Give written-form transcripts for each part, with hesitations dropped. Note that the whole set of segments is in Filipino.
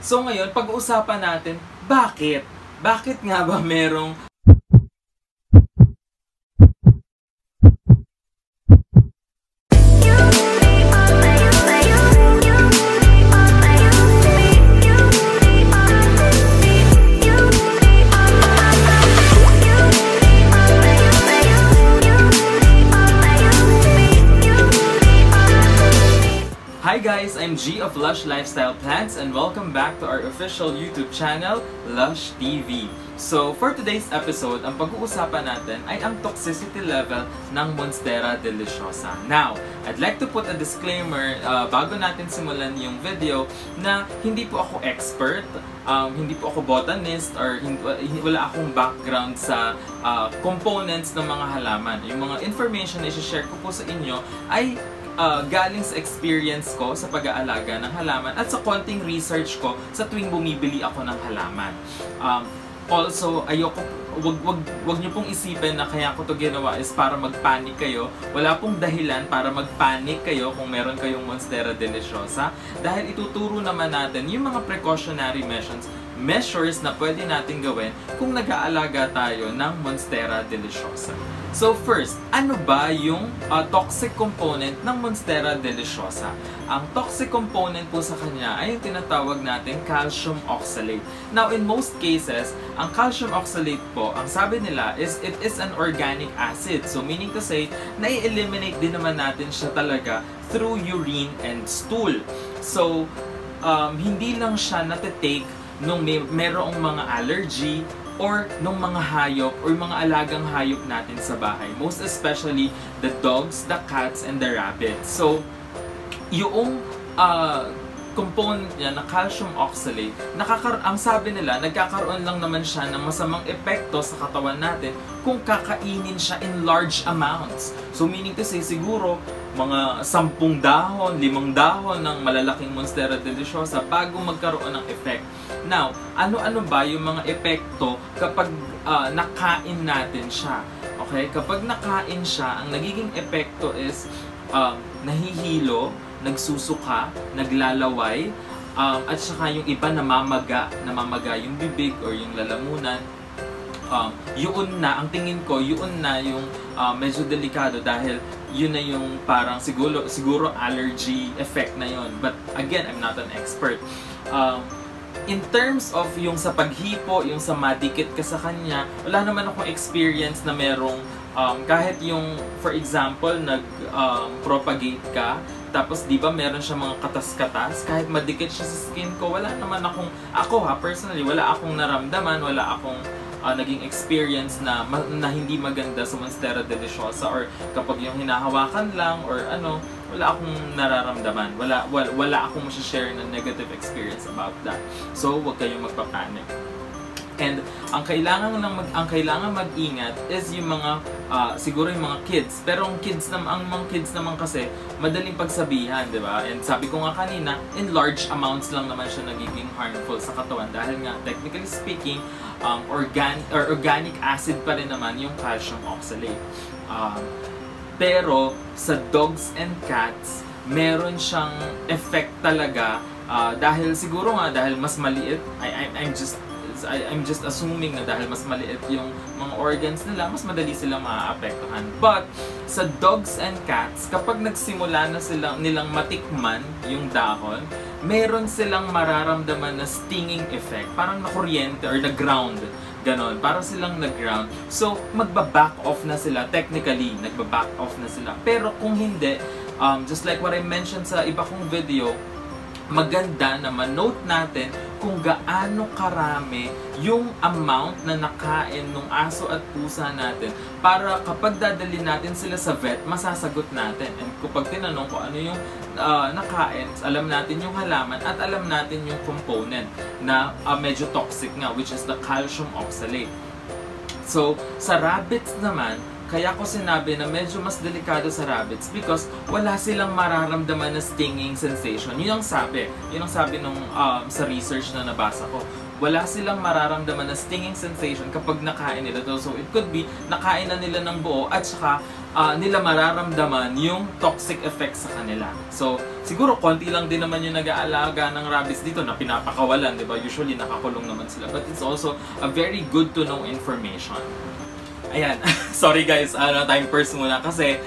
So ngayon, pag-uusapan natin, bakit? Bakit nga ba merong Hi guys, I'm G of Lush Lifestyle Plants and welcome back to our official YouTube channel, Lush TV. So for today's episode, ang pag-uusapan natin ay ang toxicity level ng Monstera Deliciosa. Now, I'd like to put a disclaimer bago natin simulan yung video na hindi po ako expert, hindi po ako botanist, or wala akong background sa components ng mga halaman. Yung mga information na i-share ko po sa inyo ay galing sa experience ko sa pag-aalaga ng halaman at sa konting research ko sa tuwing bumibili ako ng halaman. Also, wag niyo pong isipin na kaya ko to ginawa is para mag-panic kayo. Wala pong dahilan para mag-panic kayo kung meron kayong Monstera Deliciosa dahil ituturo naman natin yung mga precautionary measures na pwede natin gawin kung nag-aalaga tayo ng Monstera Deliciosa. So first, ano ba yung toxic component ng Monstera Deliciosa? Ang toxic component po sa kanya ay yung tinatawag natin calcium oxalate. Now in most cases, ang calcium oxalate po, ang sabi nila is it is an organic acid. So meaning to say, nai-eliminate din naman natin siya talaga through urine and stool. So hindi lang siya natitake nung merong mga allergy or nung mga hayop or mga alagang hayop natin sa bahay. Most especially the dogs, the cats, and the rabbits. So, yung component niya na calcium oxalate, ang sabi nila, nagkakaroon lang naman siya ng masamang epekto sa katawan natin kung kakainin siya in large amounts. So meaning to say, siguro mga 10 dahon, 5 dahon ng malalaking Monstera Deliciosa bago magkaroon ng effect. Now, ano-ano ba yung mga epekto kapag nakain natin siya? Okay? Kapag nakain siya, ang nagiging epekto is nahihilo, nagsusuka, naglalaway, at saka yung iba namamaga yung bibig or yung lalamunan. Yun na, ang tingin ko, yun na yung medyo delikado dahil yun na yung parang siguro allergy effect na yun. But again, I'm not an expert. In terms of yung sa paghipo, yung sa madikit ka sa kanya, wala naman akong experience na merong kahit yung, for example, nag-propagate ka, tapos di ba meron siya mga katas-katas, kahit madikit siya sa skin ko, wala naman personally, wala akong naramdaman, wala akong naging experience na hindi maganda sa Monstera Deliciosa, or kapag yung hinahawakan lang or wala akong nararamdaman, wala akong share na negative experience about that. So huwag kayong magpapanik. And ang kailangan mag-ingat is yung mga siguro yung mga kids. Pero ang mga kids naman kasi madaling pagsabihan, 'di ba? And sabi ko nga kanina, in large amounts lang naman siya nagiging harmful sa katawan dahil nga technically speaking, organic acid pa rin naman yung calcium oxalate. Pero sa dogs and cats, meron siyang effect talaga dahil siguro nga dahil mas maliit, I'm just assuming na dahil mas maliit yung mga organs nila, mas madali silang maaapektuhan. But sa dogs and cats, kapag nagsimula na nilang matikman yung dahon, meron silang mararamdaman na stinging effect, parang na-kuryente or na-ground. Ganon, parang silang nag-ground. So, magba-back off na sila. Technically, nagba-back off na sila. Pero kung hindi, just like what I mentioned sa iba kong video, maganda na ma-note natin kung gaano karami yung amount na nakain ng aso at pusa natin para kapag dadali natin sila sa vet, masasagot natin. And kapag tinanong ko ano yung nakain, alam natin yung halaman at alam natin yung component na medyo toxic nga, which is the calcium oxalate. So, sa rabbits naman, kaya ko sinabi na medyo mas delikado sa rabbits because wala silang mararamdaman na stinging sensation. Yun ang sabi nung sa research na nabasa ko. Wala silang mararamdaman na stinging sensation kapag nakain nila to. So it could be nakain na nila ng buo at saka nila mararamdaman yung toxic effect sa kanila. So siguro konti lang din naman yung nag-aalaga ng rabbits dito na pinapakawalan, di ba? Usually nakakulong naman sila. But it's also a very good to know information. Ayan, sorry guys, time first muna kasi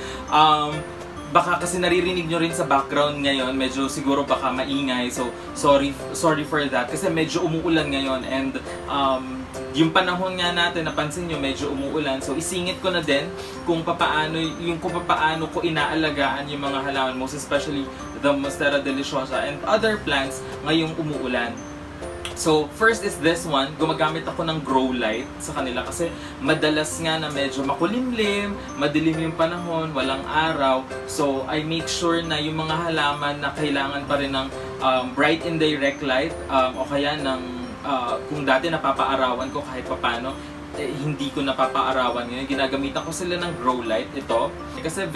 baka kasi naririnig nyo rin sa background ngayon, medyo siguro baka maingay, so sorry for that kasi medyo umuulan ngayon and yung panahon nga natin, napansin nyo medyo umuulan, so isingit ko na din kung papaano ko inaalagaan yung mga halaman, most especially the Monstera Deliciosa and other plants ngayong umuulan. So, first is this one. Gumagamit ako ng grow light sa kanila kasi madalas nga na medyo makulimlim, madilim yung panahon, walang araw. So, I make sure na yung mga halaman na kailangan pa rin ng bright and direct light o kaya ng kung dati napapaarawan ko kahit papano, hindi ko napapaarawan ngayon. Ginagamitan ko sila ng grow light, ito. Kasi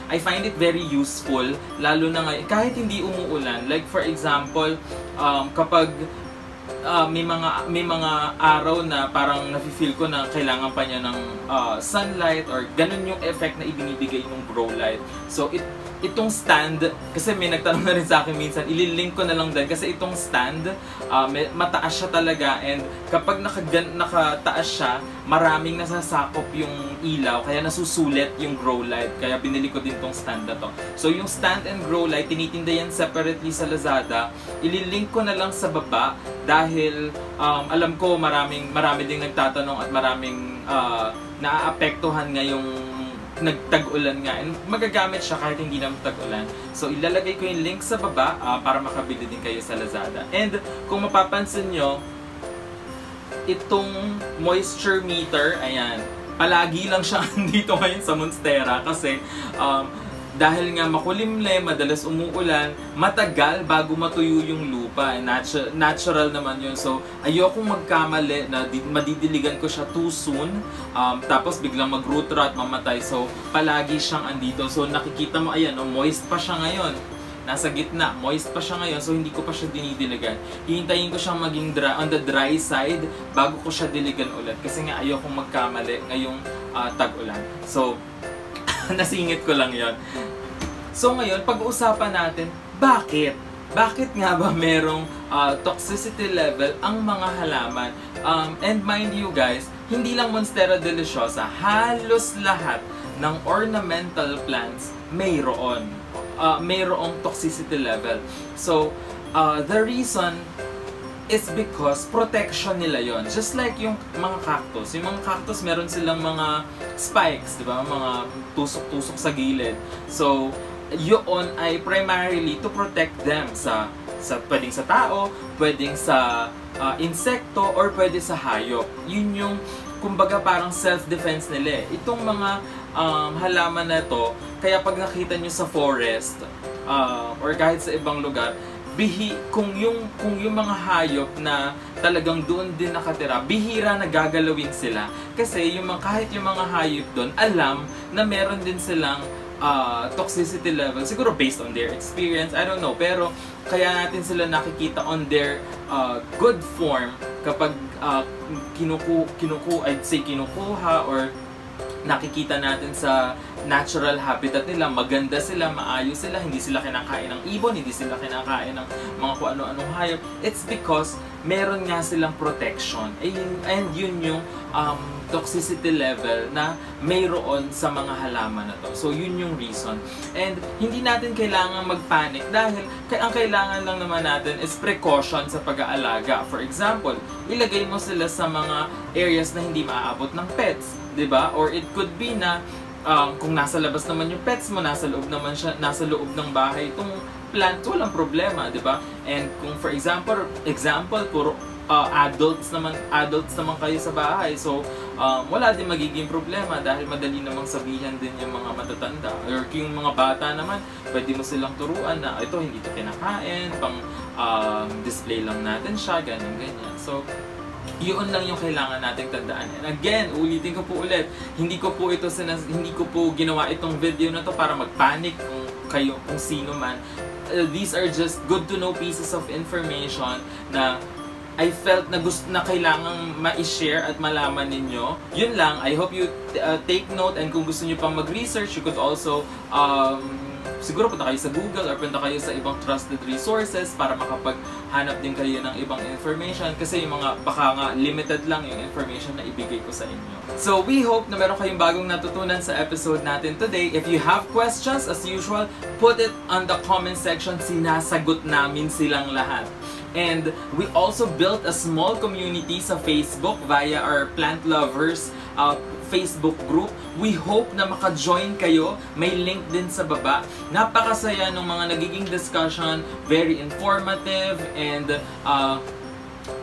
I find it very useful, lalo na ngayon, kahit hindi umuulan. Like for example, kapag may mga araw na parang nafe-feel ko na kailangan pa niya ng sunlight or ganun yung effect na ibinibigay ng grow light. So itong stand, kasi may nagtanong na rin sa akin minsan, ililink ko na lang din kasi itong stand, mataas siya talaga and kapag nakataas siya, maraming nasasakop yung ilaw, kaya nasusulit yung grow light, kaya binili ko din tong stand na to. So yung stand and grow light, tinitinda yan separately sa Lazada, ililink ko na lang sa baba dahil alam ko marami ding nagtatanong at maraming naaapektuhan ngayong nagtag-ulan nga. And magagamit siya kahit hindi naman tag-ulan. So ilalagay ko yung link sa baba para makabili din kayo sa Lazada. And kung mapapansin nyo, itong moisture meter, ayan, palagi lang siya dito ngayon sa Monstera kasi dahil nga makulimlim, madalas umuulan, matagal bago matuyo yung lupa. Natural naman yun. So, ayokong magkamali na madidiligan ko siya too soon. Tapos biglang mag-root rot, mamatay. So, palagi siyang andito. So, nakikita mo, ayan, moist pa siya ngayon. Nasa gitna, moist pa siya ngayon. So, hindi ko pa siya dinidiligan. Hihintayin ko siyang maging on the dry side bago ko siya diligan ulit. Kasi nga, ayokong magkamali ngayong tag-ulan. So, nasingit ko lang yon. So ngayon, pag-uusapan natin, bakit? Bakit nga ba merong toxicity level ang mga halaman? And mind you guys, hindi lang Monstera Deliciosa, halos lahat ng ornamental plants mayroong toxicity level. So, the reason is because protection nila yon. Just like yung mga cactus. Yung mga cactus, meron silang mga spikes, di ba? Mga tusok-tusok sa gilid. So, yun ay primarily to protect them pwedeng sa tao, pwedeng sa insekto, or pwede sa hayop. Yun yung, kumbaga parang self-defense nila eh. Itong mga halaman na to, kaya pag nakita nyo sa forest, or kahit sa ibang lugar, kung yung mga hayop na talagang doon din nakatira, bihira na gagalawin sila. Kasi kahit yung mga hayop doon, alam na meron din silang toxicity level. Siguro based on their experience, I don't know. Pero kaya natin sila nakikita on their good form kapag kinukuha or nakikita natin sa natural habitat nila, maganda sila, maayos sila, hindi sila kinakain ng ibon, hindi sila kinakain ng mga kung ano-anong hayop. It's because meron nga silang protection. And yun yung toxicity level na mayroon sa mga halaman na to. So yun yung reason. And hindi natin kailangan magpanic dahil ang kailangan lang naman natin is precaution sa pag-aalaga. For example, ilagay mo sila sa mga areas na hindi maaabot ng pets, 'di ba? Or it could be na kung nasa labas naman yung pets mo, nasa loob ng bahay itong plant, walang problema, 'di ba? And kung for example, puro adults naman kayo sa bahay. So, wala din magiging problema dahil madali namang sabihan din yung mga matatanda. Or yung mga bata naman, pwede mo silang turuan na ito hindi ito kinakain, pang display lang natin siya, ganyan. So, Yun lang yung kailangan nating tandaan. And again, ulitin ko po ulit, hindi ko po ginawa itong video na to para magpanic kung sino man. These are just good to know pieces of information na I felt na kailangang ma-share at malaman ninyo. Yun lang, I hope you take note, and kung gusto nyo pang mag-research, you could also siguro punta kayo sa Google or punta kayo sa ibang trusted resources para makapaghanap din kayo ng ibang information, kasi yung mga baka nga limited lang yung information na ibigay ko sa inyo. So we hope na meron kayong bagong natutunan sa episode natin today. If you have questions, as usual, put it on the comment section. Sinasagot namin silang lahat. And we also built a small community sa Facebook via our plant lovers Facebook group. We hope na maka-join kayo. May link din sa baba. Napakasaya ng mga nagiging discussion. Very informative and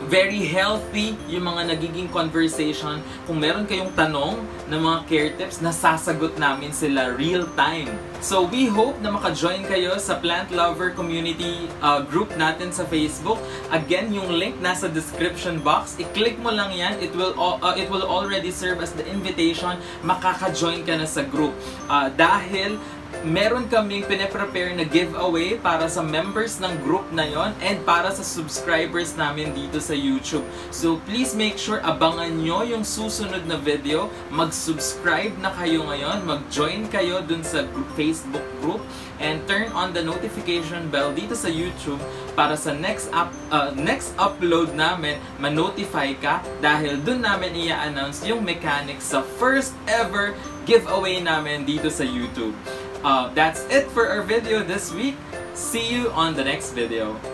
very healthy yung mga nagiging conversation. Kung meron kayong tanong ng mga care tips, nasasagot namin sila real time. So we hope na maka-join kayo sa Plant Lover Community group natin sa Facebook. Again, yung link nasa description box. I-click mo lang yan. It will already serve as the invitation. Makaka-join ka na sa group. Dahil meron kaming pine-prepare na giveaway para sa members ng group na yon and para sa subscribers namin dito sa YouTube. So please make sure abangan nyo yung susunod na video. Mag-subscribe na kayo ngayon. Mag-join kayo dun sa Facebook group and turn on the notification bell dito sa YouTube para sa next upload namin, ma-notify ka dahil dun namin i-announce yung mechanics sa first ever giveaway namin dito sa YouTube. That's it for our video this week. See you on the next video.